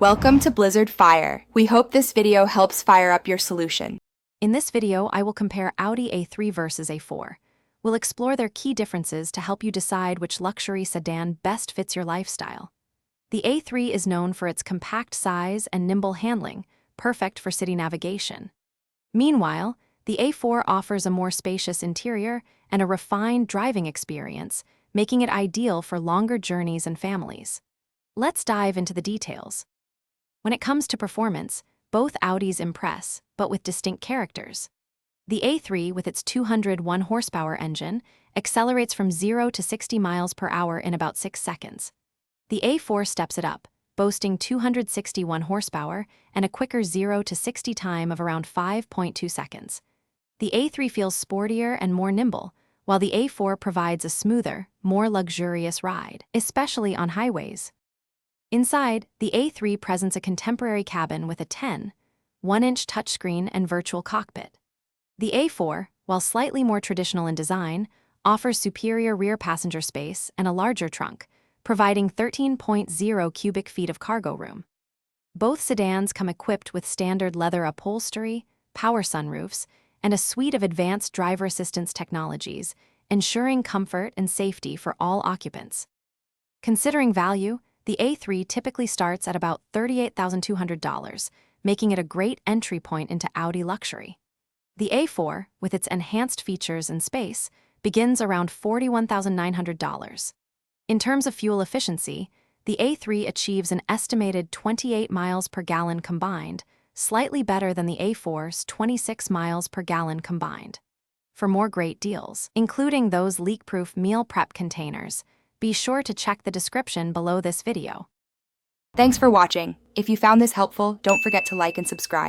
Welcome to Blizzard Fire. We hope this video helps fire up your solution. In this video, I will compare Audi A3 versus A4. We'll explore their key differences to help you decide which luxury sedan best fits your lifestyle. The A3 is known for its compact size and nimble handling, perfect for city navigation. Meanwhile, the A4 offers a more spacious interior and a refined driving experience, making it ideal for longer journeys and families. Let's dive into the details. When it comes to performance, both Audis impress, but with distinct characters. The A3, with its 201 horsepower engine, accelerates from 0 to 60 miles per hour in about 6 seconds. The A4 steps it up, boasting 261 horsepower and a quicker 0 to 60 time of around 5.2 seconds. The A3 feels sportier and more nimble, while the A4 provides a smoother, more luxurious ride, especially on highways. Inside, the A3 presents a contemporary cabin with a 1-inch touchscreen and virtual cockpit. The A4, while slightly more traditional in design, offers superior rear passenger space and a larger trunk, providing 13.0 cubic feet of cargo room. Both sedans come equipped with standard leather upholstery, power sunroofs, and a suite of advanced driver assistance technologies, ensuring comfort and safety for all occupants. Considering value, the A3 typically starts at about $38,200, making it a great entry point into Audi luxury. The A4, with its enhanced features and space, begins around $41,900. In terms of fuel efficiency, the A3 achieves an estimated 28 miles per gallon combined, slightly better than the A4's 26 miles per gallon combined. For more great deals, including those leak-proof meal prep containers, be sure to check the description below this video. Thanks for watching. If you found this helpful, don't forget to like and subscribe.